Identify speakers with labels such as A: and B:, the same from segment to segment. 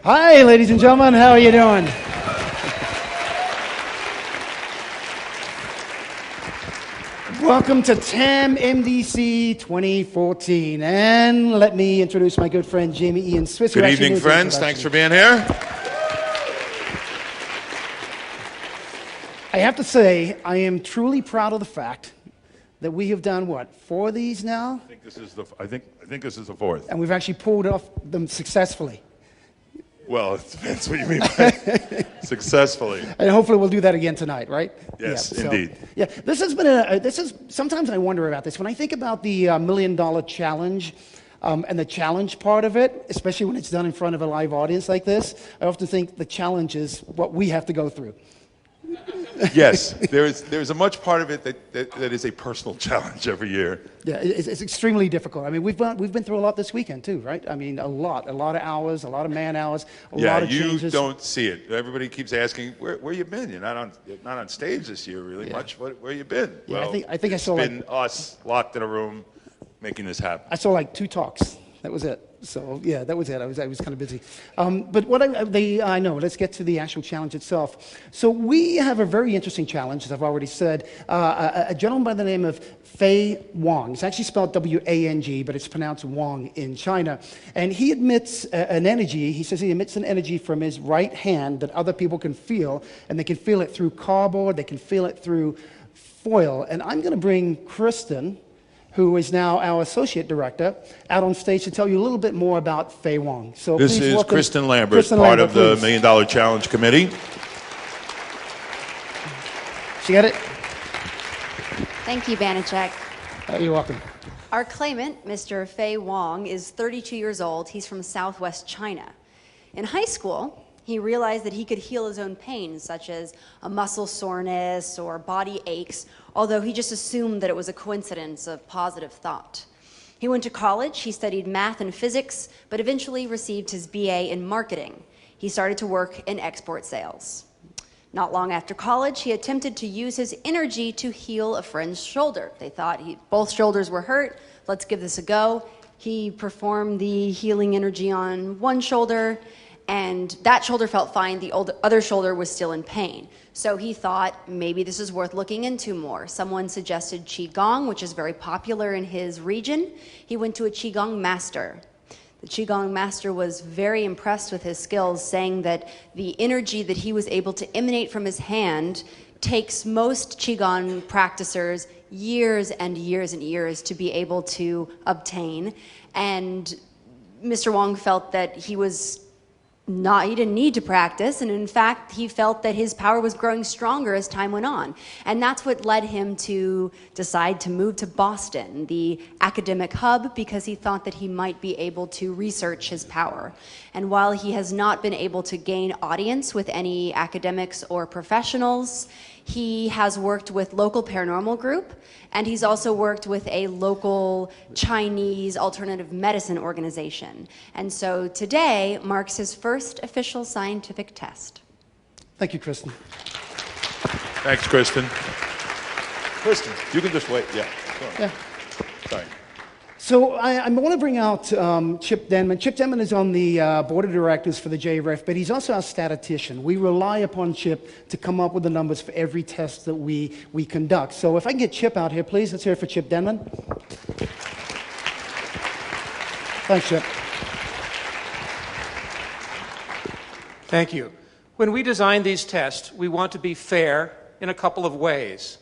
A: Hi, ladies and gentlemen. How are you doing? Welcome to TAM MDC 2014. And let me introduce my good friend, Jamie Ian Swiss.
B: Good evening, friends. Thanks for being here.
A: I have to say, I am truly proud of the fact that we have done, what, 4 of these now?
B: I think this is the fourth.
A: And we've actually pulled off them successfully.
B: Well, it depends what you mean by successfully.
A: And hopefully we'll do that again tonight, right?
B: Yes,
A: yeah,
B: indeed.
A: Yeah, this has been sometimes I wonder about this. When I think about the $1 Million Challenge and the challenge part of it, especially when it's done in front of a live audience like this, I often think the challenge is what we have to go through.
B: Yes, there's a much part of it that is a personal challenge every year.
A: Yeah, it's extremely difficult. I mean, we've been through a lot this weekend too, right? I mean, a lot of hours, a lot of man hours, a lot of changes.
B: Yeah, you don't see it. Everybody keeps asking, where you been? You're not on stage this year really much. Where you been?
A: Yeah,
B: well,
A: I think I saw
B: it's been us locked in a room making this happen.
A: I saw like 2 talks. That was it. So yeah, that was it. I was kind of busy. But what I know. Let's get to the actual challenge itself. So we have a very interesting challenge, as I've already said. A gentleman by the name of Fei Wang. It's actually spelled W-A-N-G, but it's pronounced Wang in China. And he emits an energy. He says he emits an energy from his right hand that other people can feel, and they can feel it through cardboard. They can feel it through foil. And I'm going to bring Kristen, who is now our associate director, out on stage to tell you a little bit more about Fei Wang. So
B: this is Kristen Lambert, part of the $1 Million Challenge Committee.
A: She got it?
C: Thank you, Banachek.
A: You're welcome.
C: Our claimant, Mr. Fei Wang, is 32 years old. He's from southwest China. In high school, he realized that he could heal his own pain, such as a muscle soreness or body aches, although he just assumed that it was a coincidence of positive thought. He went to college, he studied math and physics, but eventually received his BA in marketing. He started to work in export sales. Not long after college, he attempted to use his energy to heal a friend's shoulder. They thought both shoulders were hurt, let's give this a go. He performed the healing energy on one shoulder, and that shoulder felt fine, the other shoulder was still in pain. So he thought, maybe this is worth looking into more. Someone suggested Qigong, which is very popular in his region. He went to a Qigong master. The Qigong master was very impressed with his skills, saying that the energy that he was able to emanate from his hand takes most Qigong practicers years and years and years to be able to obtain. And Mr. Wang felt that he didn't need to practice, and in fact, he felt that his power was growing stronger as time went on. And that's what led him to decide to move to Boston, the academic hub, because he thought that he might be able to research his power. And while he has not been able to gain audience with any academics or professionals, he has worked with local paranormal group, and he's also worked with a local Chinese alternative medicine organization. And so today marks his first official scientific test.
A: Thank you, Kristen.
B: Thanks, Kristen. Kristen, you can just wait. Yeah.
A: Yeah.
B: Sorry.
A: So I want to bring out Chip Denman. Chip Denman is on the board of directors for the JREF, but he's also our statistician. We rely upon Chip to come up with the numbers for every test that we conduct. So if I can get Chip out here, please. Let's hear it for Chip Denman. Thanks, Chip.
D: Thank you. When we design these tests, we want to be fair in a couple of ways.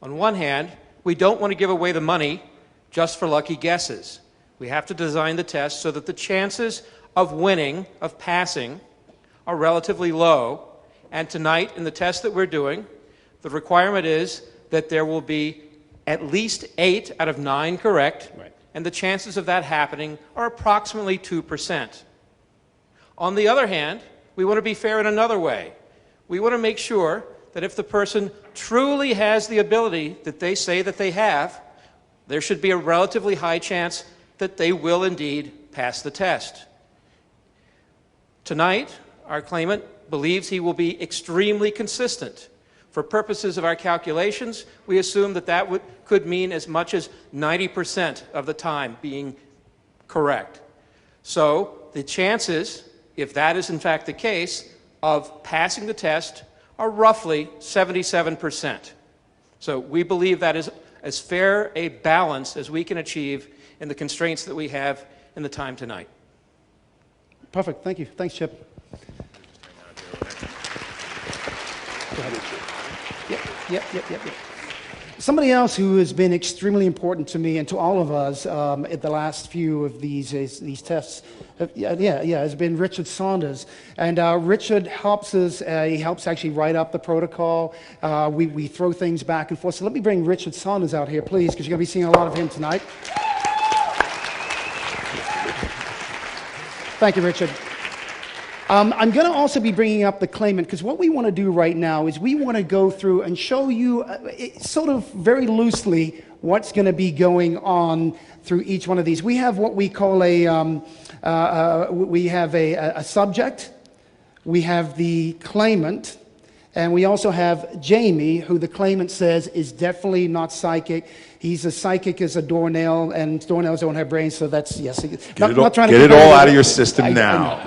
D: On one hand, we don't want to give away the money just for lucky guesses. We have to design the test so that the chances of winning, of passing, are relatively low. And tonight, in the test that we're doing, the requirement is that there will be at least 8 out of 9 correct, right, and the chances of that happening are approximately 2%. On the other hand, we want to be fair in another way. We want to make sure that if the person truly has the ability that they say that they have, there should be a relatively high chance that they will indeed pass the test. Tonight, our claimant believes he will be extremely consistent. For purposes of our calculations, we assume that could mean as much as 90% of the time being correct. So the chances, if that is in fact the case, of passing the test are roughly 77%. So we believe that is as fair a balance as we can achieve in the constraints that we have in the time tonight.
A: Perfect. Thank you. Thanks, Chip. Go ahead. Yep. Somebody else who has been extremely important to me and to all of us at the last few of these tests, has been Richard Saunders. And Richard helps us. He helps actually write up the protocol. We throw things back and forth. So let me bring Richard Saunders out here, please, because you're going to be seeing a lot of him tonight. Thank you, Richard. I'm going to also be bringing up the claimant, because what we want to do right now is we want to go through and show you sort of very loosely what's going to be going on through each one of these. We have what we call a subject, we have the claimant, and we also have Jamie, who the claimant says is definitely not psychic. He's as psychic as a doornail, and doornails don't have brains, so that's, yes.
B: Get it all out of your system now.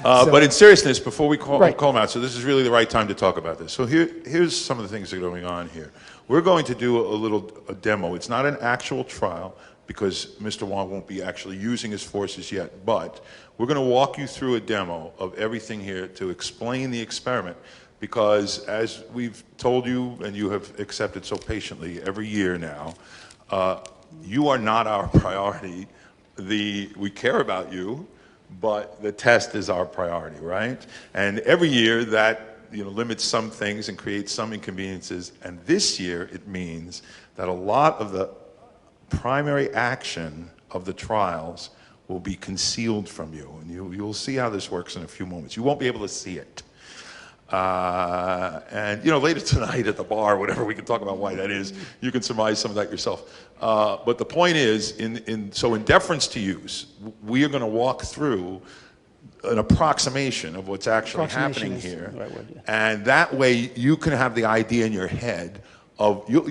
B: But in seriousness, before we call him out, so this is really the right time to talk about this. So here's some of the things that are going on here. We're going to do a demo. It's not an actual trial because Mr. Wong won't be actually using his forces yet, but we're going to walk you through a demo of everything here to explain the experiment, because as we've told you and you have accepted so patiently every year now, you are not our priority. We care about you, but the test is our priority, right? And every year that limits some things and creates some inconveniences. And this year it means that a lot of the primary action of the trials will be concealed from you. And you'll see how this works in a few moments. You won't be able to see it. And later tonight at the bar, whatever, we can talk about why that is. You can surmise some of that yourself. But the point is, in deference to use, we are going to walk through an approximation of what's actually happening here, the right word, yeah. And that way you can have the idea in your head of you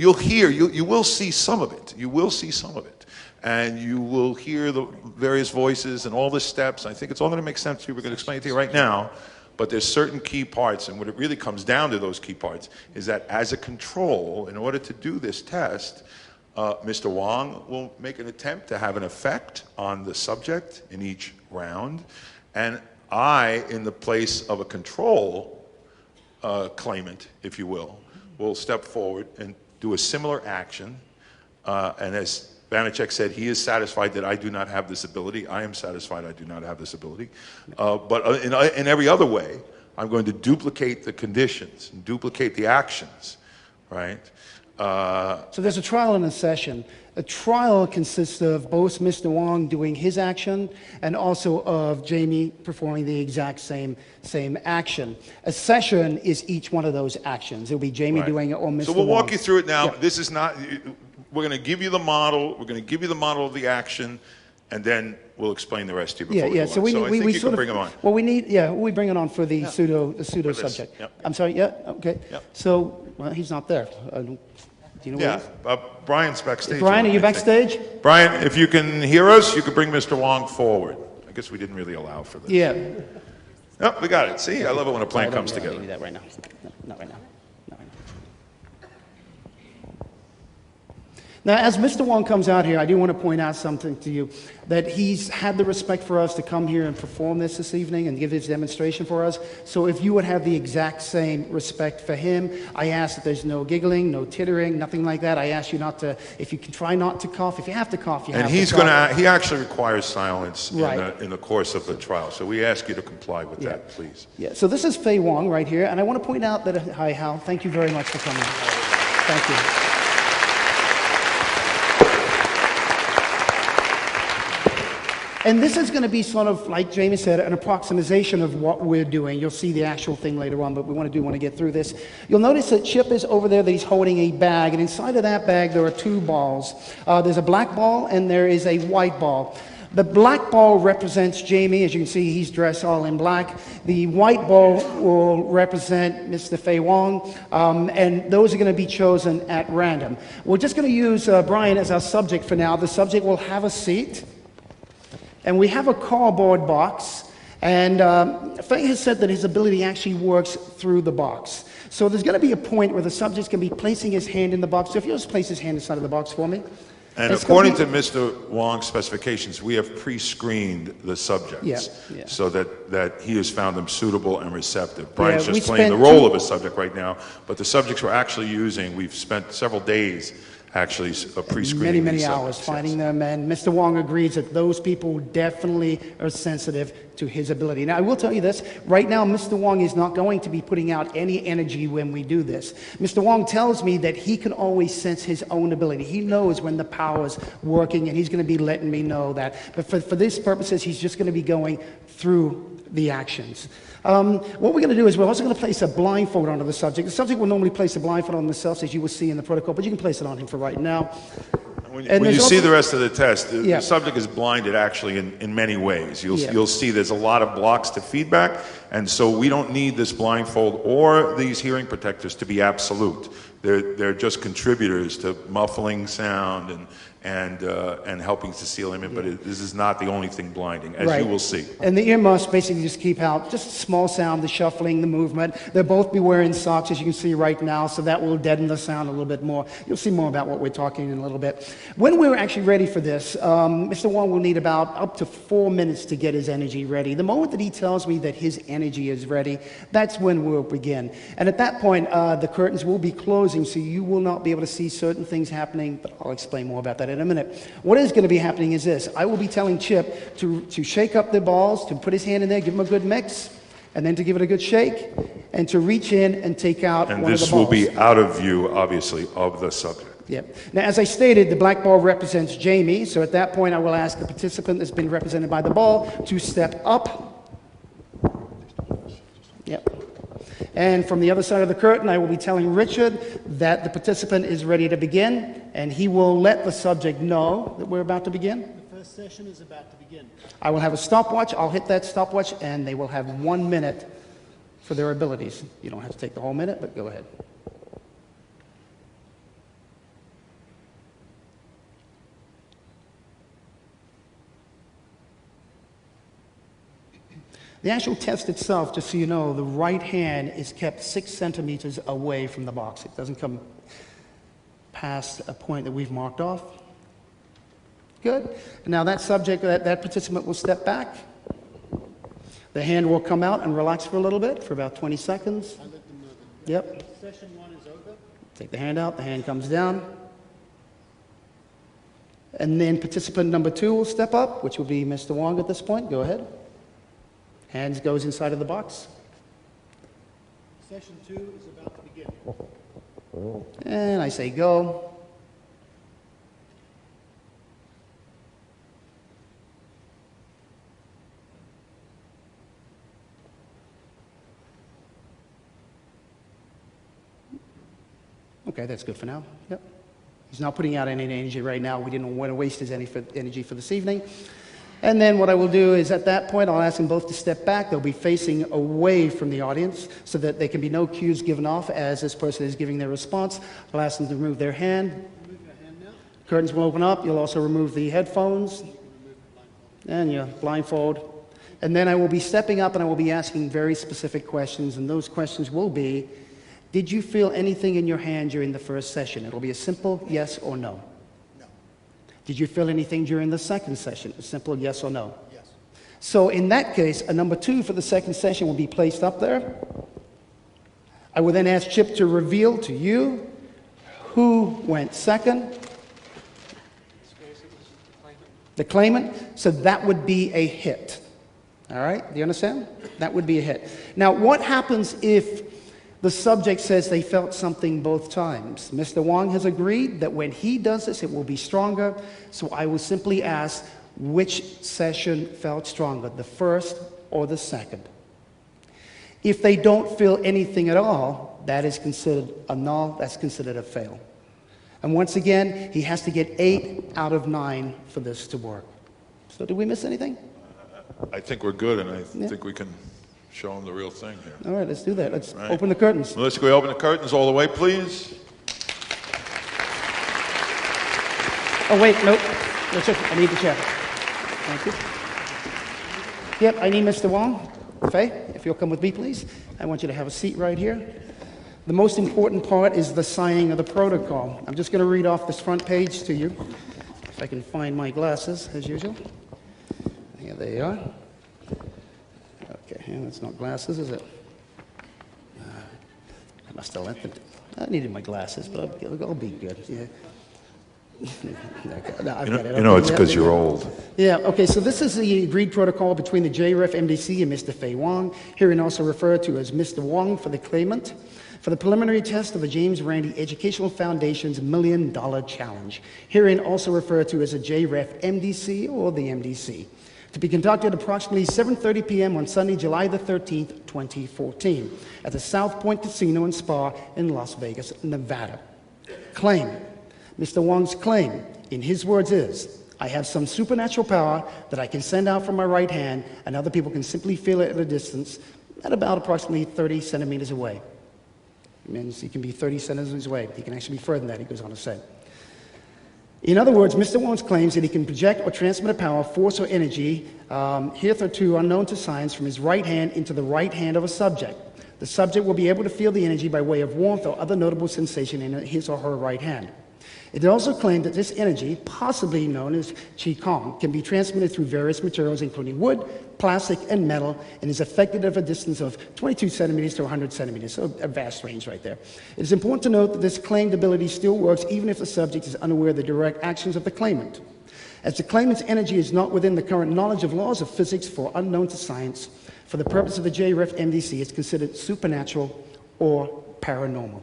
B: will see some of it. You will see some of it, and you will hear the various voices and all the steps. I think it's all going to make sense to you. We're going to explain it to you right now. But there's certain key parts, and what it really comes down to, those key parts, is that as a control, in order to do this test, Mr. Wong will make an attempt to have an effect on the subject in each round, and I, in the place of a control claimant, if you will step forward and do a similar action, and as Banachek said, he is satisfied that I do not have this ability. I am satisfied I do not have this ability. But in every other way, I'm going to duplicate the conditions and duplicate the actions, right?
A: So there's a trial and a session. A trial consists of both Mr. Wong doing his action and also of Jamie performing the exact same action. A session is each one of those actions. It'll be Jamie doing it or Mr. Wong.
B: So we'll walk you through it now. Yeah. This is not... We're going to give you the model. We're going to give you the model of the action, and then we'll explain the rest to you before we go on.
A: So I think
B: you can bring him on.
A: Well, we bring it on for the pseudo subject.
B: Yep.
A: I'm sorry. Yeah. Okay.
B: Yep.
A: So he's not there. Do you know?
B: Yeah. Brian's backstage.
A: Brian, are you backstage?
B: Brian, if you can hear us, you could bring Mr. Wong forward. I guess we didn't really allow for this.
A: Yeah.
B: Oh, we got it. See, I love it when a plan comes together.
A: Don't do that right now. No, not right now. Now, as Mr. Wong comes out here, I do want to point out something to you, that he's had the respect for us to come here and perform this evening and give his demonstration for us. So if you would have the exact same respect for him, I ask that there's no giggling, no tittering, nothing like that. I ask you not to, if you can try not to cough. If you have to cough, you have to cough.
B: And he actually requires silence in the course of the trial. So we ask you to comply with that, please.
A: Yeah, so this is Fei Wong right here, and I want to point out that, hi Hal, thank you very much for coming. Thank you. And this is going to be sort of, like Jamie said, an approximation of what we're doing. You'll see the actual thing later on, but we want to get through this. You'll notice that Chip is over there, that he's holding a bag, and inside of that bag there are two balls. There's a black ball and there is a white ball. The black ball represents Jamie. As you can see, he's dressed all in black. The white ball will represent Mr. Fei Wong, and those are going to be chosen at random. We're just going to use Brian as our subject for now. The subject will have a seat. And we have a cardboard box, and Faye has said that his ability actually works through the box. So there's going to be a point where the subject's going to be placing his hand in the box. So if you'll just place his hand inside of the box for me.
B: And according to Mr. Wong's specifications, we have pre-screened the subjects so that he has found them suitable and receptive. Brian's just playing the role of a subject right now, but the subjects we're actually using, we've spent several days actually pre-screening
A: many hours finding them, and Mr. Wong agrees that those people definitely are sensitive to his ability. Now, I will tell you this, right now, Mr. Wong is not going to be putting out any energy when we do this. Mr. Wong tells me that he can always sense his own ability. He knows when the power's working, and he's going to be letting me know that. But for these purposes, he's just going to be going through the actions. What we're going to do is we're also going to place a blindfold onto the subject. The subject will normally place a blindfold on themselves, as you will see in the protocol, but you can place it on him for right now.
B: When you see the rest of the test, the subject is blinded actually in many ways. You'll see there's a lot of blocks to feedback, and so we don't need this blindfold or these hearing protectors to be absolute. They're just contributors to muffling sound and helping to seal him in, but this is not the only thing blinding, as you will see.
A: And the earmuffs basically just keep out just small sound, the shuffling, the movement. They'll both be wearing socks, as you can see right now, so that will deaden the sound a little bit more. You'll see more about what we're talking in a little bit. When we're actually ready for this, Mr. Wong will need about up to 4 minutes to get his energy ready. The moment that he tells me that his energy is ready, that's when we'll begin. And at that point, the curtains will be closing, so you will not be able to see certain things happening, but I'll explain more about that in a minute. What is going to be happening is this. I will be telling Chip to shake up the balls, to put his hand in there, give him a good mix, and then to give it a good shake, and to reach in and take out one of the balls.
B: And this will be out of view, obviously, of the subject.
A: Yep. Now, as I stated, the black ball represents Jamie, so at that point I will ask the participant that's been represented by the ball to step up. Yep. And from the other side of the curtain, I will be telling Richard that the participant is ready to begin, and he will let the subject know that we're about to begin.
E: The first session is about to begin.
A: I will have a stopwatch. I'll hit that stopwatch, and they will have 1 minute for their abilities. You don't have to take the whole minute, but go ahead. The actual test itself, just so you know, the right hand is kept 6 centimeters away from the box. It doesn't come past a point that we've marked off. Good. And now that subject, that participant will step back. The hand will come out and relax for a little bit, for about 20 seconds.
E: I let them know that.
A: Yep.
E: Session 1 is over.
A: Take the hand out, the hand comes down. And then participant number 2 will step up, which will be Mr. Wong at this point. Go ahead. Hands goes inside of the box.
E: Session 2 is about to begin.
A: And I say go. Okay, that's good for now. Yep. He's not putting out any energy right now. We didn't want to waste his energy for this evening. And then what I will do is at that point, I'll ask them both to step back. They'll be facing away from the audience so that there can be no cues given off as this person is giving their response. I'll ask them to remove their hand.
E: Remove your hand now.
A: Curtains will open up. You'll also remove the headphones and your blindfold. And then I will be stepping up and I will be asking very specific questions. And those questions will be, did you feel anything in your hand during the first session? It'll be a simple yes or no. Did you feel anything during the second session? A simple yes or no?
E: Yes.
A: So in that case, a number 2 for the second session will be placed up there. I will then ask Chip to reveal to you who went second. The claimant. So that would be a hit. All right? Do you understand? That would be a hit. Now, what happens if the subject says they felt something both times? Mr. Wong has agreed that when he does this, it will be stronger. So I will simply ask which session felt stronger, the first or the second. If they don't feel anything at all, that is considered a null, that's considered a fail. And once again, he has to get 8 out of 9 for this to work. So did we miss anything?
B: I think we're good, and I think we can show them the real thing here.
A: All right, let's do that. Let's open the curtains.
B: Let's go open the curtains all the way, please.
A: Oh, wait, nope. I need the chair. Thank you. Yep, I need Mr. Wong. Faye, if you'll come with me, please. I want you to have a seat right here. The most important part is the signing of the protocol. I'm just going to read off this front page to you. If I can find my glasses, as usual. Here they are. Okay, and it's not glasses, is it? I must have lent them. I needed my glasses, but I'll be good. Yeah. No, I've got it.
B: You know, it's
A: Okay,
B: because you're old.
A: Yeah, okay, so this is the agreed protocol between the JREF MDC and Mr. Fei Wong, herein also referred to as Mr. Wong for the claimant, for the preliminary test of the James Randi Educational Foundation's $1 Million Challenge, herein also referred to as a JREF MDC or the MDC, to be conducted approximately 7:30 p.m. on Sunday, July the 13th, 2014, at the South Point Casino and Spa in Las Vegas, Nevada. Claim. Mr. Wong's claim, in his words, is, I have some supernatural power that I can send out from my right hand, and other people can simply feel it at a distance, at about approximately 30 centimeters away. It means he can be 30 centimeters away. He can actually be further than that, he goes on to say. In other words, Mr. Wong claims that he can project or transmit a power, force, or energy hitherto unknown to science from his right hand into the right hand of a subject. The subject will be able to feel the energy by way of warmth or other notable sensation in his or her right hand. It also claimed that this energy, possibly known as Qigong, can be transmitted through various materials including wood, plastic, and metal, and is affected at a distance of 22 centimeters to 100 centimeters, so a vast range right there. It is important to note that this claimed ability still works even if the subject is unaware of the direct actions of the claimant. As the claimant's energy is not within the current knowledge of laws of physics for unknown to science, for the purpose of the JREF MDC, it's considered supernatural or paranormal.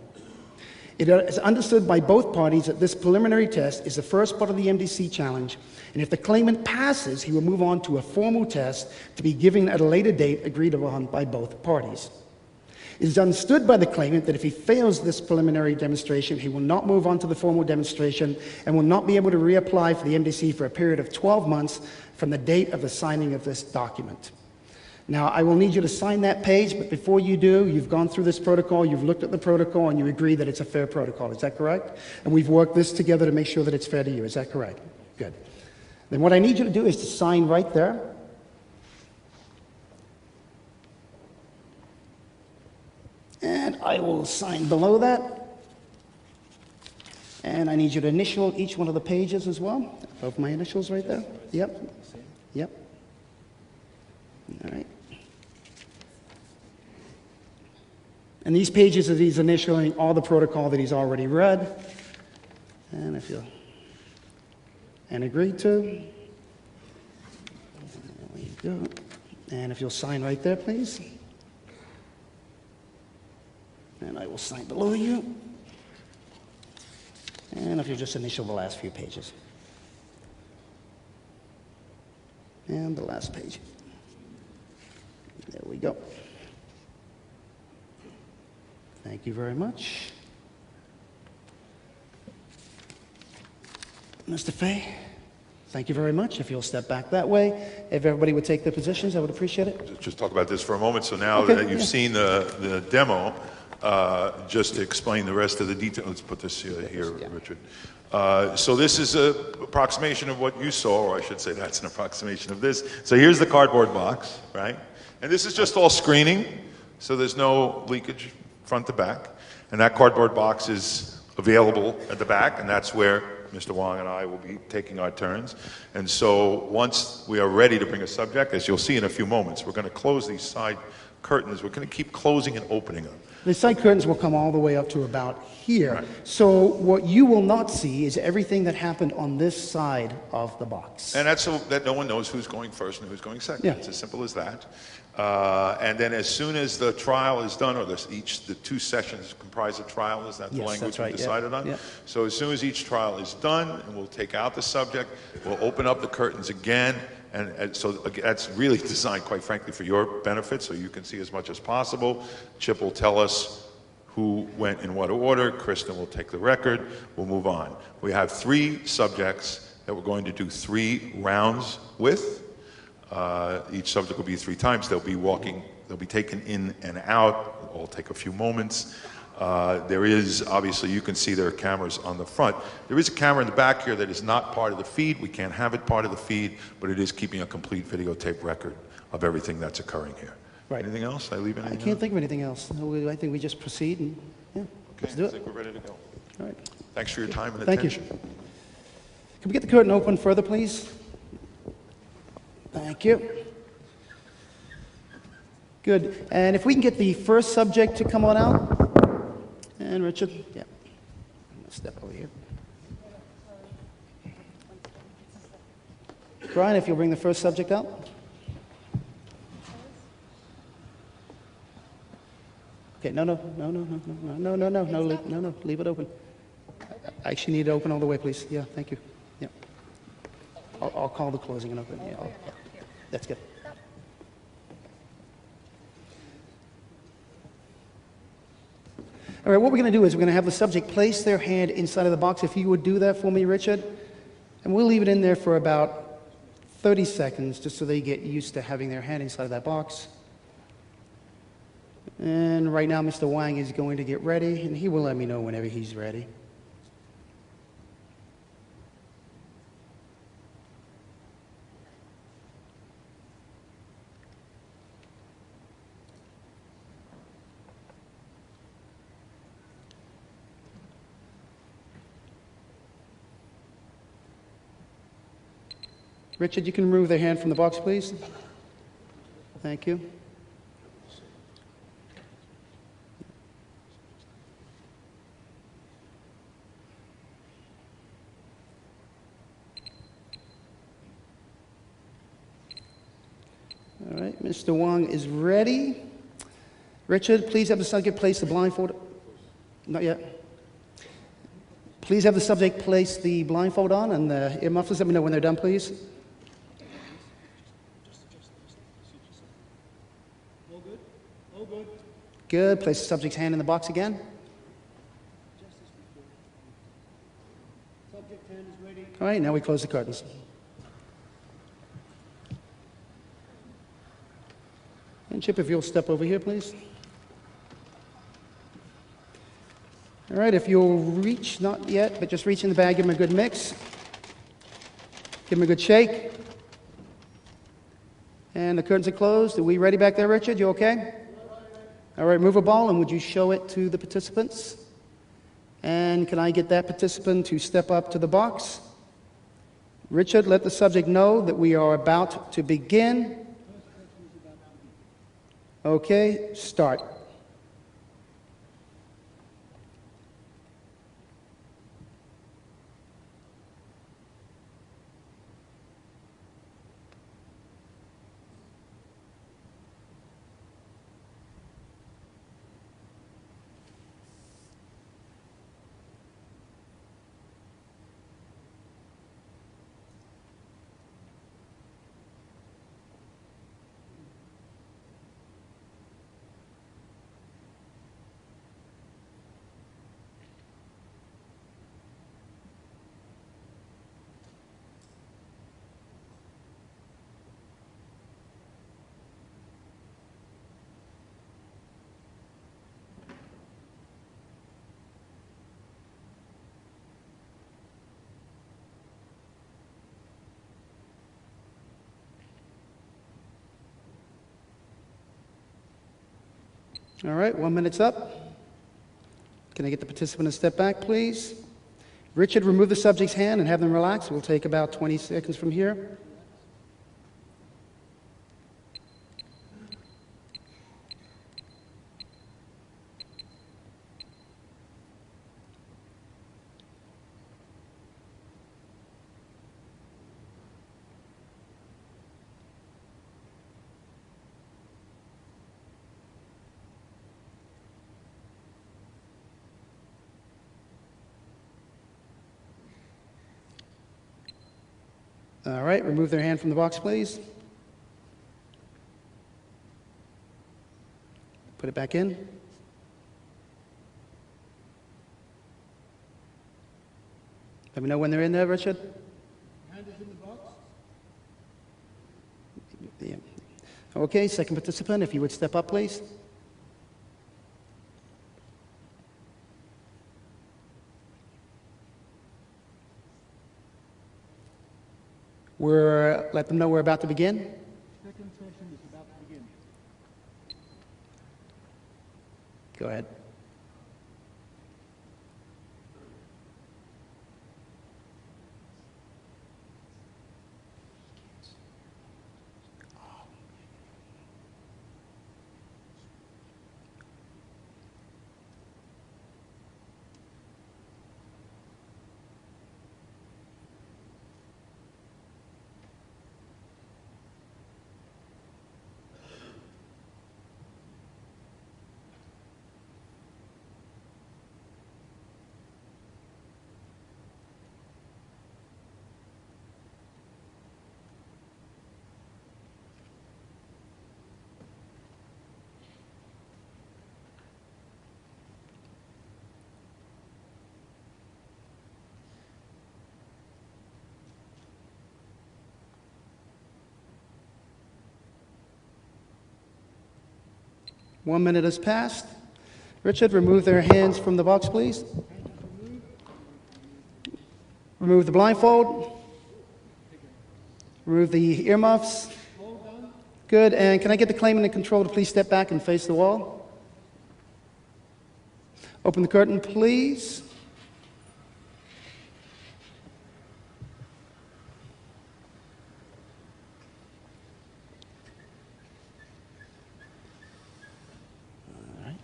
A: It is understood by both parties that this preliminary test is the first part of the MDC challenge, and if the claimant passes, he will move on to a formal test to be given at a later date agreed upon by both parties. It is understood by the claimant that if he fails this preliminary demonstration, he will not move on to the formal demonstration and will not be able to reapply for the MDC for a period of 12 months from the date of the signing of this document. Now, I will need you to sign that page, but before you do, you've gone through this protocol, you've looked at the protocol, and you agree that it's a fair protocol. Is that correct? And we've worked this together to make sure that it's fair to you. Is that correct? Good. Then what I need you to do is to sign right there. And I will sign below that. And I need you to initial each one of the pages as well. Both my initials right there. Yep. Yep. All right. And these pages are these initialing all the protocol that he's already read. And if you'll, and agreed to. There you go. And if you'll sign right there, please. And I will sign below you. And if you just initial the last few pages. And the last page. There we go. Thank you very much. Mr. Fay, thank you very much. If you'll step back that way, if everybody would take their positions, I would appreciate it.
B: Just talk about this for a moment. So now
A: Okay,
B: that you've seen the demo, just to explain the rest of the details, let's put this here, Richard. So this is an approximation of what you saw, or I should say that's an approximation of this. So here's the cardboard box, right? And this is just all screening, so there's no leakage front to back. And that cardboard box is available at the back, and that's where Mr. Wong and I will be taking our turns. And so once we are ready to bring a subject, as you'll see in a few moments, we're going to close these side curtains. We're going to keep closing and opening them.
A: The side curtains will come all the way up to about here.
B: Right.
A: So what you will not see is everything that happened on this side of the box.
B: And that's so that no one knows who's going first and who's going second.
A: Yeah.
B: It's as simple as that. And then as soon as the trial is done, or the two sessions comprise a trial, is that the
A: Yes,
B: language
A: that's right,
B: we decided on?
A: yeah.
B: So as soon as each trial is done, and we'll take out the subject, we'll open up the curtains again, and so that's really designed, quite frankly, for your benefit, so you can see as much as possible. Chip will tell us who went in what order. Kristen will take the record. We'll move on. We have 3 subjects that we're going to do 3 rounds with. Each subject will be 3 times. They'll be taken in and out. It'll all take a few moments. There is, obviously, you can see there are cameras on the front. There is a camera in the back here that is not part of the feed. We can't have it part of the feed, but it is keeping a complete videotape record of everything that's occurring here.
A: Right.
B: Anything else? I leave anything
A: I can't
B: out?
A: think of anything else. No, I think we just proceed and, yeah, let's do
B: I
A: it.
B: think we're ready to go.
A: All right.
B: Thanks for your time and
A: Thank you.
B: attention.
A: Can we get the curtain open further, please? Thank you. Good. And if we can get the first subject to come on out. And Richard, yeah. I'm gonna step over here. Brian, if you'll bring the first subject out. Okay, no, leave it open. I actually need it open all the way, please. Yeah, thank you. Yeah. I'll call the closing and open. Yeah, that's good. All right, what we're going to do is we're going to have the subject place their hand inside of the box. If you would do that for me, Richard. And we'll leave it in there for about 30 seconds just so they get used to having their hand inside of that box. And right now, Mr. Wang is going to get ready, and he will let me know whenever he's ready. Richard, you can remove their hand from the box, please. Thank you. All right, Mr. Wang is ready. Richard, please have the subject place the blindfold. Not yet. Please have the subject place the blindfold on and the ear mufflers. Let me know when they're done, please.
E: All good? All good.
A: Good. Place the subject's hand in the box again.
E: Just as before. Subject hand is ready.
A: All right, now we close the curtains. And Chip, if you'll step over here, please. All right, if you'll reach, not yet, but just reach in the bag, give him a good mix. Give him a good shake. And the curtains are closed. Are we ready back there, Richard? You okay? All right, move a ball, and would you show it to the participants? And can I get that participant to step up to the box? Richard, let the subject know that we are about to begin. Okay, start. All right, 1 minute's up. Can I get the participant to step back, please? Richard, remove the subject's hand and have them relax. We'll take about 20 seconds from here. All right, remove their hand from the box, please. Put it back in. Let me know when they're in there, Richard.
E: Hand is in the box.
A: Yeah. Okay, second participant, if you would step up, please. Let them know we're about to begin.
E: Second session is
A: Go ahead. One minute has passed. Richard, remove their hands from the box, please. Remove the blindfold. Remove the earmuffs. Good. And can I get the claimant and control to please step back and face the wall? Open the curtain, please.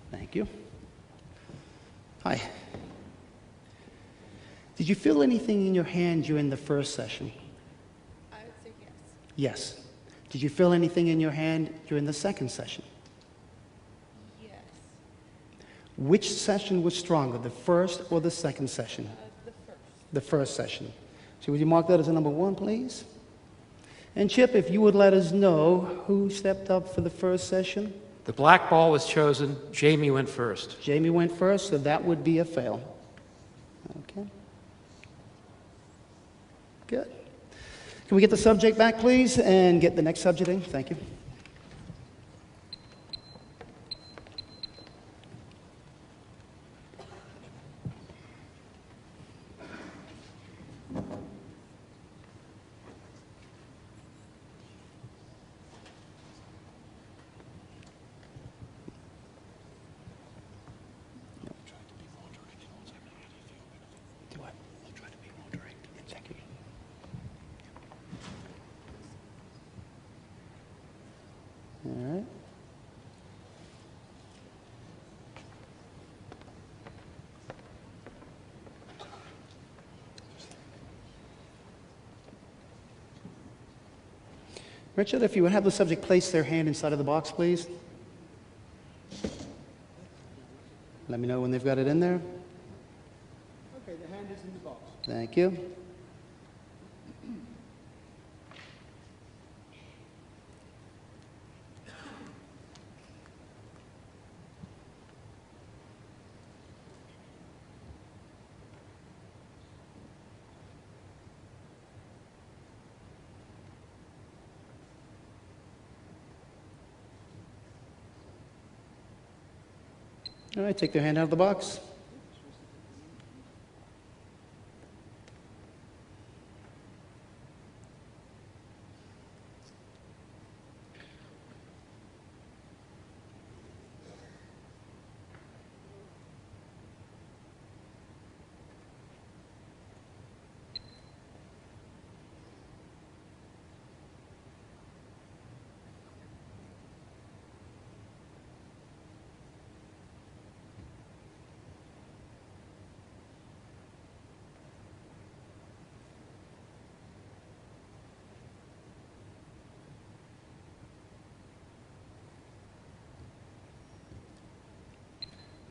A: Thank you. Hi. Did you feel anything in your hand during the first session?
F: I would say yes.
A: Yes. Did you feel anything in your hand during the second session?
F: Yes.
A: Which session was stronger, the first or the second session?
F: The first.
A: The first session. So would you mark that as a number 1, please? And Chip, if you would let us know who stepped up for the first session?
D: The black ball was chosen. Jamie went first.
A: Jamie went first, so that would be a fail. Okay. Good. Can we get the subject back, please, and get the next subject in? Thank you. All right. Richard, if you would have the subject place their hand inside of the box, please. Let me know when they've got it in there.
E: Okay, the hand is in the box.
A: Thank you. All right, take their hand out of the box.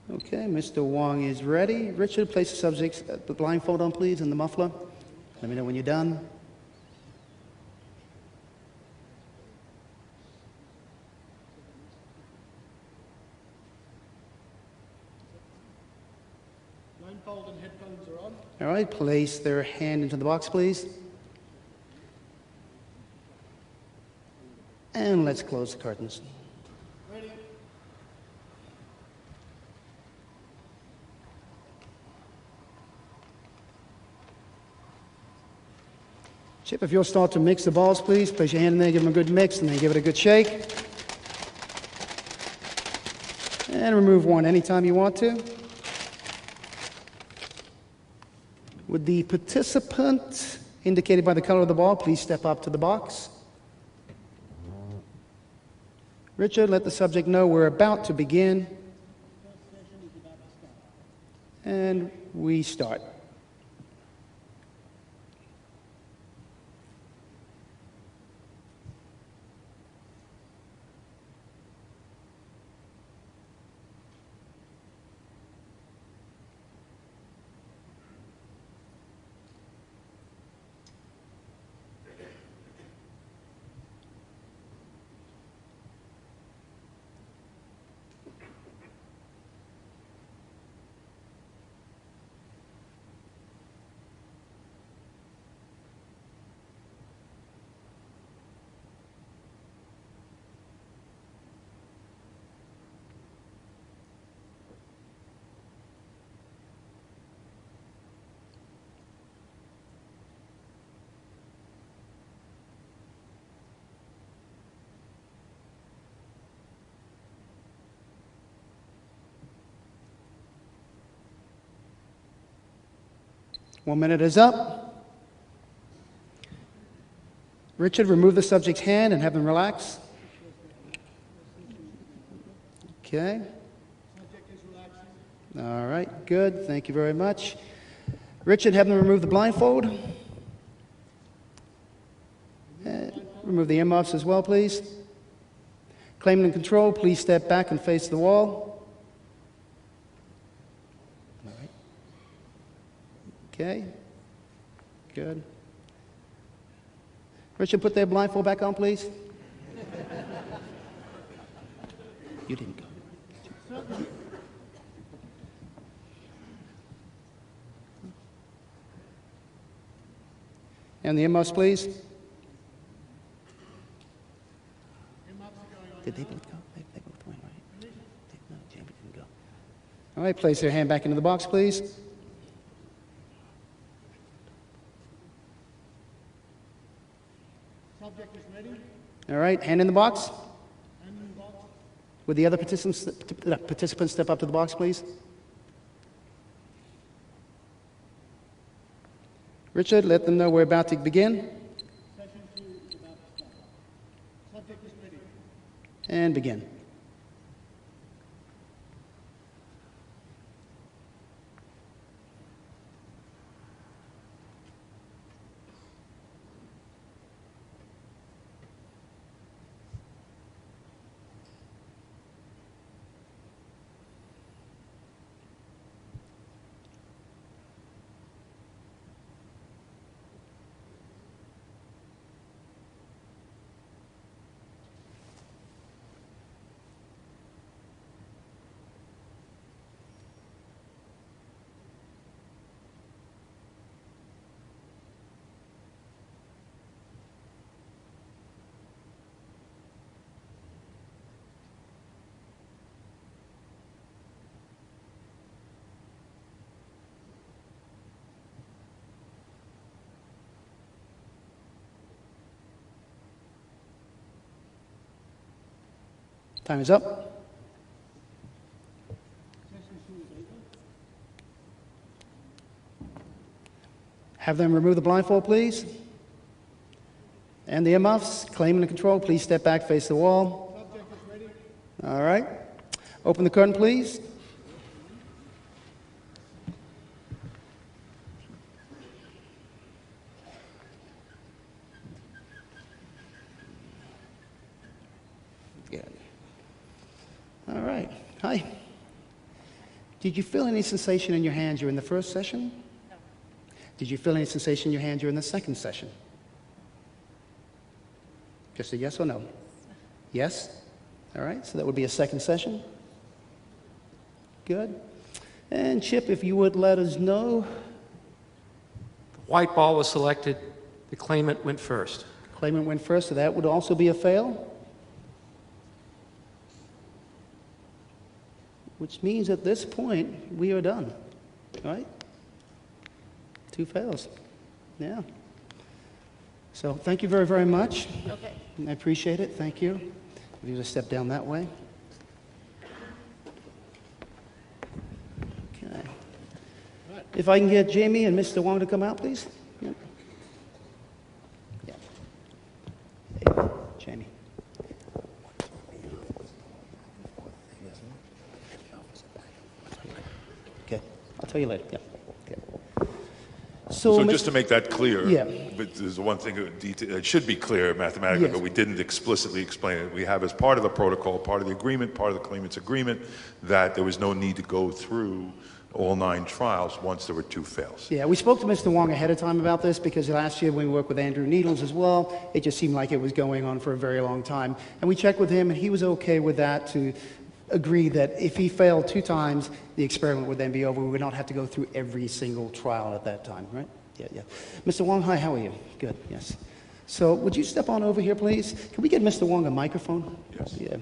A: Okay, Mr. Wong is ready. Richard, place the subject's the blindfold on, please, and the muffler. Let me know when you're done.
E: Blindfold and headphones are on.
A: All right, place their hand into the box, please. And let's close the curtains.
E: Ready?
A: Chip, if you'll start to mix the balls, please. Place your hand in there, give them a good mix, and then give it a good shake. And remove one anytime you want to. Would the participant, indicated by the color of the ball, please step up to the box? Richard, let the subject know we're about to begin. And we start. One minute is up. Richard, remove the subject's hand and have them relax. Okay. All right, good. Thank you very much. Richard, have them remove the blindfold. Remove the earmuffs as well, please. Claim and control, please step back and face the wall. Okay, good. Richard, put their blindfold back on, please. You didn't go. And the earmuffs, please. Did they both go? They both went, right? No, Jamie didn't go. All right, place their hand back into the box, please.
E: Subject is ready.
A: All right, hand in the box.
E: Hand in the box.
A: Would the other participants step up to the box, please? Richard, let them know we're about to begin.
E: Session 2 is about to start. Subject is ready.
A: And begin. Time is up. Have them remove the blindfold, please. And the earmuffs, claim and control, please step back, face the wall.
E: Subject is ready.
A: All right. Open the curtain, please. Good. All right. Hi. Did you feel any sensation in your hands during the first session? No. Did you feel any sensation in your hand during the second session? Just a yes or no? Yes? All right, so that would be a second session. Good. And Chip, if you would let us know.
D: The white ball was selected. The claimant went first.
A: Claimant went first, so that would also be a fail. Which means at this point, we are done. All right? 2 fails. Yeah. So thank you very, very much.
F: Okay.
A: I appreciate it. Thank you. If you just step down that way. If I can get Jamie and Mr. Wong to come out, please. Yeah. Yeah. Hey, Jamie. Okay, I'll tell you later. Yeah. Okay.
B: So
A: Mr.
B: just to make that clear,
A: Yeah.
B: but there's one thing it should be clear mathematically,
A: Yes.
B: but we didn't explicitly explain it. We have as part of the protocol, part of the agreement, part of the claimant's agreement, that there was no need to go through all 9 trials once there were 2 fails.
A: Yeah, we spoke to Mr. Wong ahead of time about this because last year when we worked with Andrew Needles as well, it just seemed like it was going on for a very long time. And we checked with him and he was okay with that, to agree that if he failed 2 times, the experiment would then be over. We would not have to go through every single trial at that time, right? Yeah, yeah. Mr. Wong, hi, how are you? Good, yes. So would you step on over here, please? Can we get Mr. Wong a microphone?
B: Yes.
A: Yeah.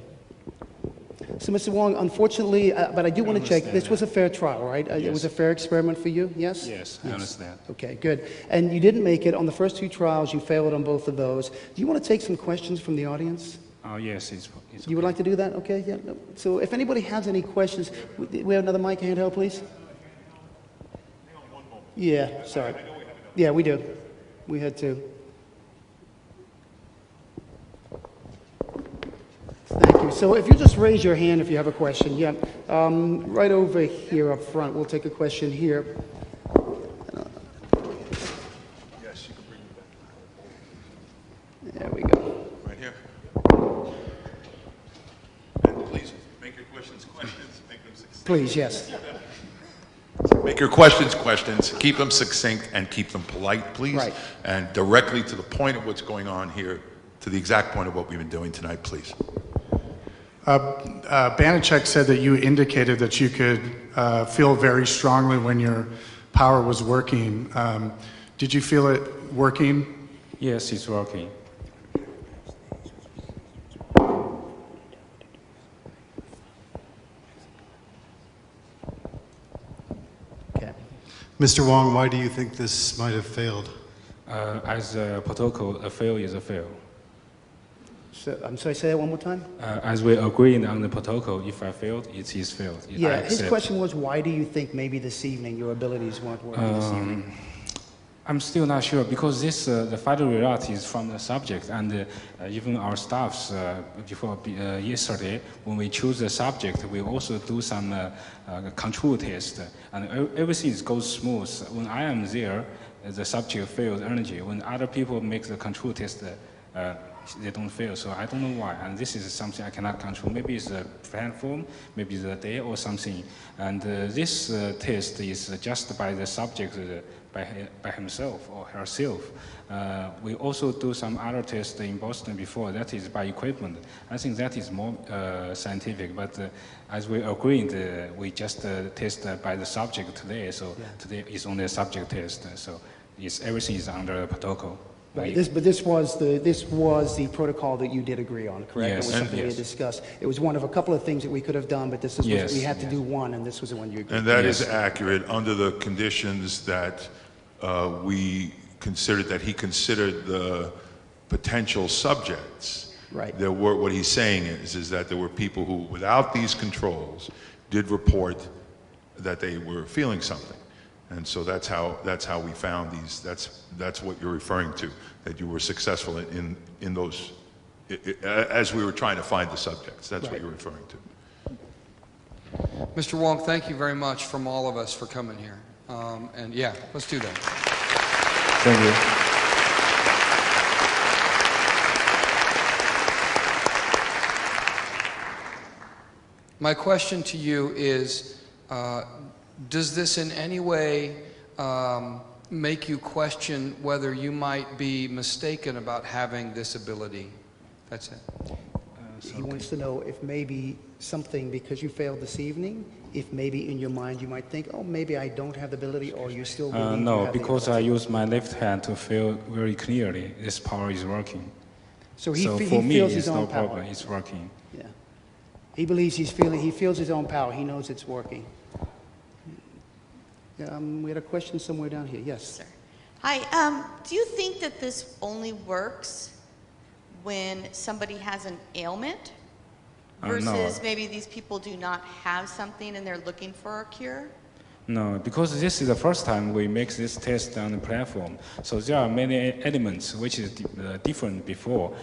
A: So, Mr. Wong, unfortunately, but I do want to check, this was a fair trial, right? It was a fair experiment for you, yes?
G: Yes, I understand.
A: Okay, good. And you didn't make it on the first 2 trials, you failed on both of those. Do you want to take some questions from the audience?
G: Oh, yes, it's
A: You would like to do that? Okay, yeah. No. So if anybody has any questions, we have another mic handheld, please? Yeah, sorry. Yeah, we do. We had to. Thank you. So if you just raise your hand if you have a question. Yeah, right over here up front. We'll take a question here.
B: Yes, you can bring it
A: There we go.
B: back. Right here. And please, make your questions questions, make them succinct.
A: Please, yes.
B: Make your questions questions, keep them succinct, and keep them polite, please.
A: Right.
B: And directly to the point of what's going on here, to the exact point of what we've been doing tonight, please.
H: Banachek said that you indicated that you could feel very strongly when your power was working. Did you feel it working?
G: Yes, it's working.
A: Okay.
I: Mr. Wong, why do you think this might have failed?
G: As a protocol, a fail is a fail.
A: So, I'm sorry, say that one more time?
G: As we agreed on the protocol, if I failed, it is failed. I
A: Yeah, his
G: accept.
A: question was, why do you think maybe this evening your abilities weren't working this evening?
G: I'm still not sure because this the final result is from the subject, and even our staffs before yesterday when we choose the subject, we also do some control test, and everything goes smooth. When I am there, the subject feels energy. When other people make the control test, they don't fail. So I don't know why, and this is something I cannot control. Maybe it's the platform, maybe it's the day or something. And this test is just by the subject. By himself or herself. We also do some other tests in Boston before, that is by equipment. I think that is more scientific, but as we agreed, we just test by the subject today, so today is only a subject test, so everything is under the protocol.
A: Right. This was the protocol that you did agree on, correct?
G: Yes.
A: It was something we had discussed. It was one of a couple of things that we could have done, but this is we had to do one, and this was the one you agreed.
B: And that is accurate under the conditions that we considered, that he considered the potential subjects.
A: Right.
B: There were, what he's saying is that there were people who, without these controls, did report that they were feeling something. And so that's how we found these. That's what you're referring to, that you were successful in those as we were trying to find the subjects. That's what you're referring to.
J: Mr. Wong, thank you very much from all of us for coming here. And yeah, let's do that.
G: Thank you.
J: My question to you is, does this in any way make you question whether you might be mistaken about having this ability? That's it.
A: He wants to know if maybe something, because you failed this evening, if maybe in your mind you might think, oh, maybe I don't have the ability, or you still believe you
G: No,
A: have the
G: because I
A: ability.
G: use my left hand to feel very clearly this power is working.
A: So he
G: For me,
A: feels
G: it's
A: his
G: no
A: own power.
G: problem. It's working.
A: Yeah. He believes he feels his own power. He knows it's working. We had a question somewhere down here. Yes.
F: Hi, do you think that this only works when somebody has an ailment versus
G: No.
F: maybe these people do not have something and they're looking for a cure?
G: No, because this is the first time we make this test on the platform. So there are many elements which is different before,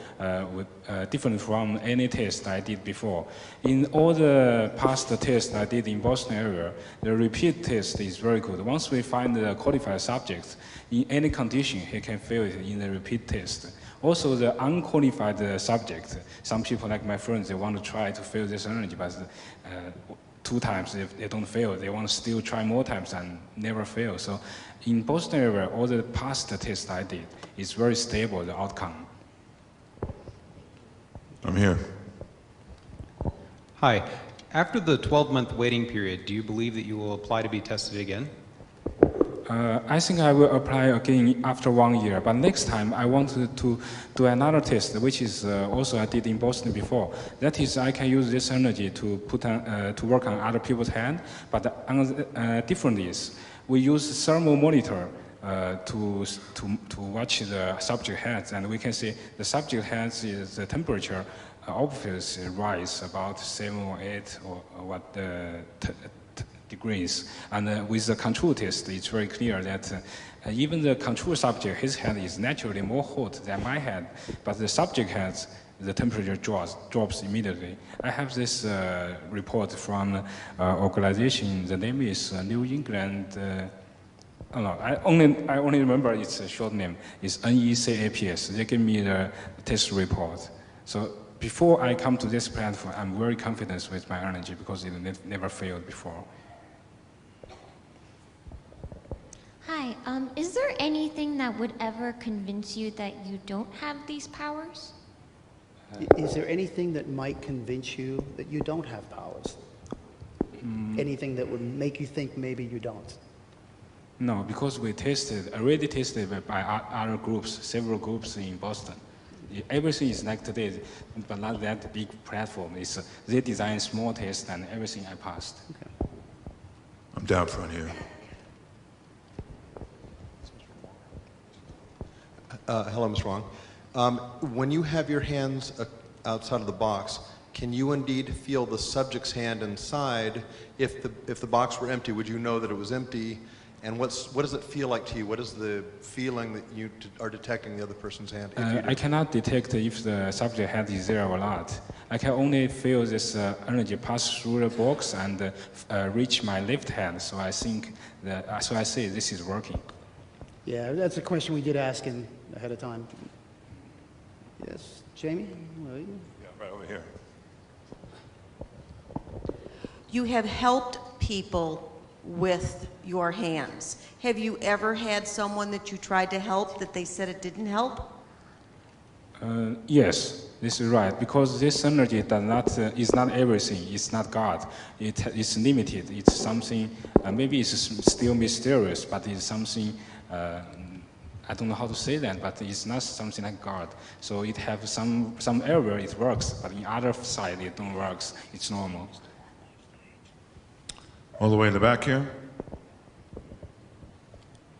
G: different from any test I did before. In all the past tests I did in Boston area, the repeat test is very good. Once we find the qualified subjects, in any condition, he can fail it in the repeat test. Also, the unqualified subject, some people like my friends, they want to try to fail this energy, but 2 times, if they don't fail, they want to still try more times and never fail. So in Boston area, all the past tests I did, it's very stable, the outcome.
B: I'm here.
K: Hi. After the 12-month waiting period, do you believe that you will apply to be tested again?
G: I think I will apply again after 1 year, but next time I want to do another test, which is also I did in Boston before. That is, I can use this energy to put on, to work on other people's hand, but different is we use thermal monitor to watch the subject hands, and we can see the subject hands is the temperature obviously rise about 7 or 8 or what degrees. And with the control test, it's very clear that even the control subject, his hand is naturally more hot than my hand, but the subject has the temperature drops immediately. I have this report from organization. The name is New England. I only remember its short name. It's NECAPS. They give me the test report. So before I come to this platform, I'm very confident with my energy because it never failed before.
L: Hi, is there anything that would ever convince you that you don't have these powers?
A: Is there anything that might convince you that you don't have powers? Anything that would make you think maybe you don't?
G: No, because we already tested by other groups, several groups in Boston. Everything is like today, but not that big platform. They design small tests and everything I passed.
A: Okay.
B: I'm down front here.
I: Hello, Ms. Wong. When you have your hands outside of the box, can you indeed feel the subject's hand inside? If the box were empty, would you know that it was empty? And what does it feel like to you? What is the feeling that you are detecting the other person's hand?
G: I cannot detect if the subject hand is there or not. I can only feel this energy pass through the box and reach my left hand. So I think that, so I say this is working.
A: Yeah, that's a question we did ask ahead of time. Yes, Jamie?
B: Yeah, right over here.
M: You have helped people with your hands. Have you ever had someone that you tried to help that they said it didn't help?
G: Yes, this is right. Because this energy does not is not everything. It's not God. It's limited. It's something. Maybe it's still mysterious, but it's something. I don't know how to say that, but it's not something like God. So it have some area it works, but in other side it don't works. It's normal.
B: All the way in the back here.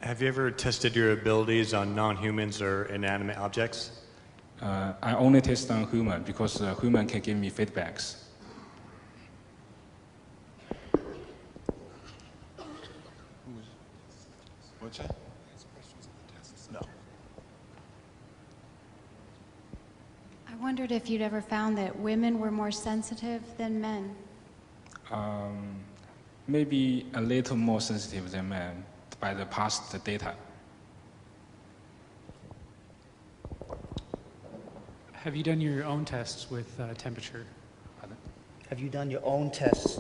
N: Have you ever tested your abilities on non-humans or inanimate objects?
G: I only test on human because human can give me feedbacks.
B: What's that? No.
O: I wondered if you'd ever found that women were more sensitive than men.
G: Maybe a little more sensitive than men by the past data.
E: Have you done your own tests with temperature?
A: Have you done your own tests,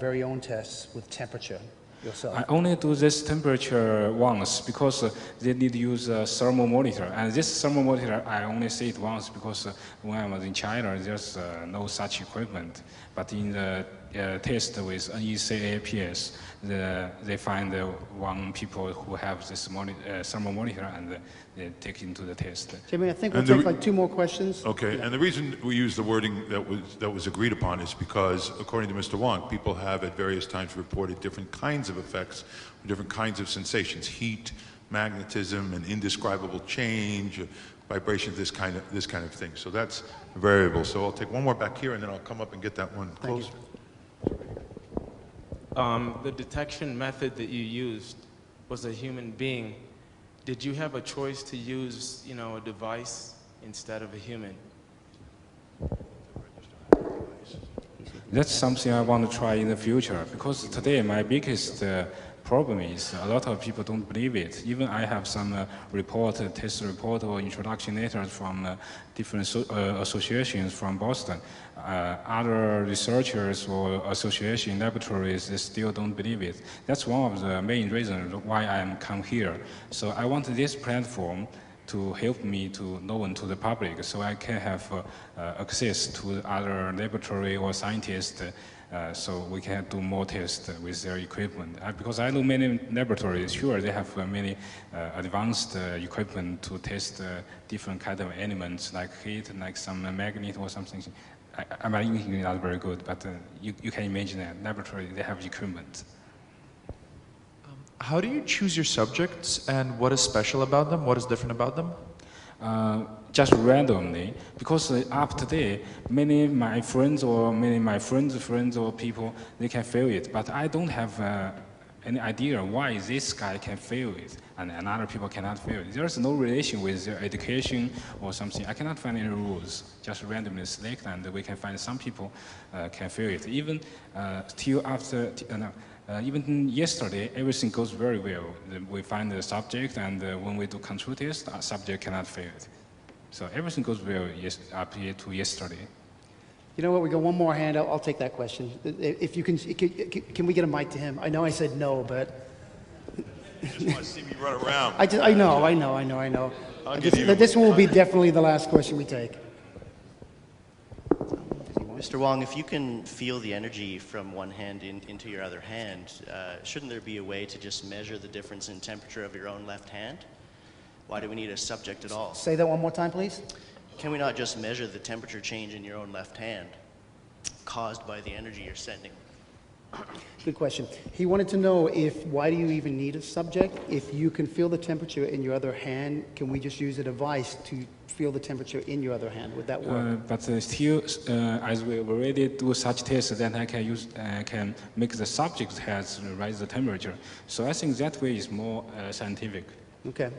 A: very own tests with temperature yourself?
G: I only do this temperature once because they need to use a thermal monitor. And this thermal monitor, I only see it once because when I was in China, there's no such equipment. But in the test with NECAPS, they find one people who have this thermal monitor and they take it into the test.
A: Jimmy, I think we'll take like 2 more questions.
B: Okay,
A: Yeah.
B: and the reason we use the wording that was agreed upon is because, according to Mr. Wong, people have at various times reported different kinds of effects, different kinds of sensations: heat, magnetism, an indescribable change, vibration, this kind of thing. So that's a variable. So I'll take one more back here, and then I'll come up and get that one closer.
P: The detection method that you used was a human being. Did you have a choice to use, a device instead of a human?
G: That's something I want to try in the future, because today my biggest problem is a lot of people don't believe it. Even I have some test report or introduction letters from different associations from Boston. Other researchers or association laboratories, they still don't believe it. That's one of the main reasons why I come here. So I want this platform to help me to known to the public, so I can have access to other laboratory or scientists, so we can do more tests with their equipment. Because I know many laboratories, sure, they have many advanced equipment to test different kind of elements, like heat, like some magnet or something. My English is not very good, but you can imagine that laboratory, they have equipment.
Q: How do you choose your subjects, and what is special about them? What is different about them?
G: Just randomly, because up to date, many of my friends or many of my friends or people, they can feel it, but I don't have any idea why this guy can feel it and other people cannot feel it. There's no relation with their education or something. I cannot find any rules, just randomly select, and we can find some people can feel it. Even till after, even yesterday, everything goes very well. We find the subject, and when we do control test, our subject cannot fail it. So everything goes well up here to yesterday.
A: You know what? We got one more hand. I'll take that question. If you can we get a mic to him? I know I said no, but
B: You just want to see me run around.
A: I know. This one will be definitely the last question we take.
R: Mr. Wong, if you can feel the energy from one hand into your other hand, shouldn't there be a way to just measure the difference in temperature of your own left hand? Why do we need a subject at all?
A: Say that one more time, please.
R: Can we not just measure the temperature change in your own left hand caused by the energy you're sending?
A: Good question. He wanted to know why do you even need a subject? If you can feel the temperature in your other hand, can we just use a device to feel the temperature in your other hand? Would that work?
G: But still, as we already do such tests, then I can make the subject has raise the temperature. So I think that way is more scientific.
A: Okay.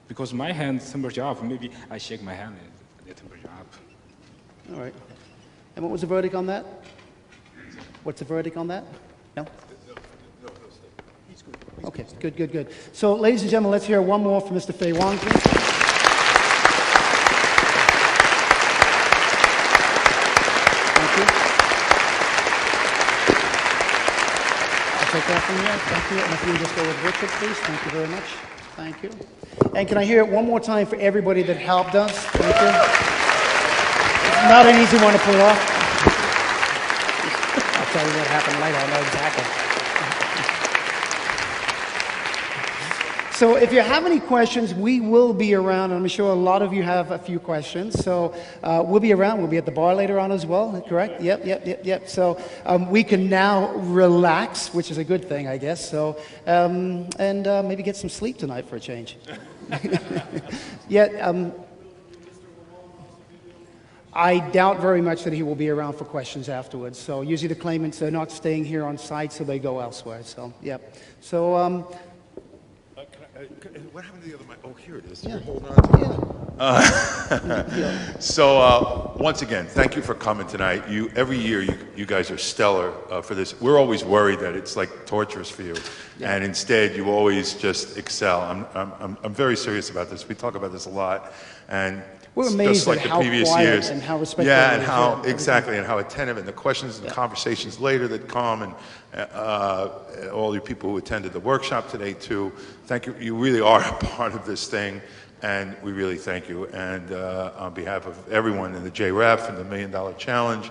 G: Because my hand temperature up, maybe I shake my hand and the temperature up.
A: All right. And what was the verdict on that? What's the verdict on that? No? Okay, good. So, ladies and gentlemen, let's hear one more from Mr. Fei Wong, please. Thank you. I'll take that from you. Thank you. And if you just go with Richard, please. Thank you very much. Thank you. And can I hear it one more time for everybody that helped us? Thank you. It's not an easy one to pull off. I'll tell you what happened later. I know exactly. So if you have any questions, we will be around. I'm sure a lot of you have a few questions. So we'll be around. We'll be at the bar later on as well, correct? Yep. So we can now relax, which is a good thing, I guess. So, and maybe get some sleep tonight for a change. I doubt very much that he will be around for questions afterwards. So usually the claimants are not staying here on site, so they go elsewhere. So, yep. So,
B: what happened to the other mic? Oh, here it is.
A: Yeah.
B: You're holding on to it. So once again, thank you for coming tonight. Every year, you guys are stellar for this. We're always worried that it's like torturous for you, and instead, you always just excel. I'm very serious about this. We talk about this a lot, and
A: we're amazed
B: just like
A: at
B: the
A: how
B: previous
A: quiet
B: years.
A: and how respectful.
B: Yeah, and how exactly, and how attentive, and the questions and conversations later that come, and all you people who attended the workshop today too. Thank you. You really are a part of this thing, and we really thank you. And on behalf of everyone in the JREF and the $1 Million Challenge,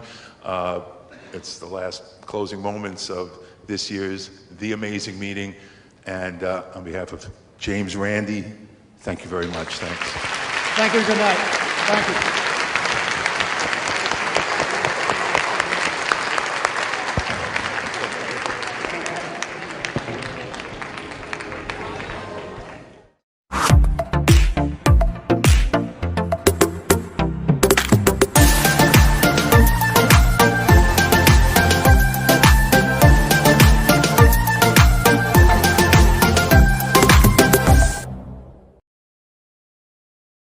B: it's the last closing moments of this year's The Amazing Meeting. And on behalf of James Randi, thank you very much. Thanks.
A: Thank you. Good night. Thank you.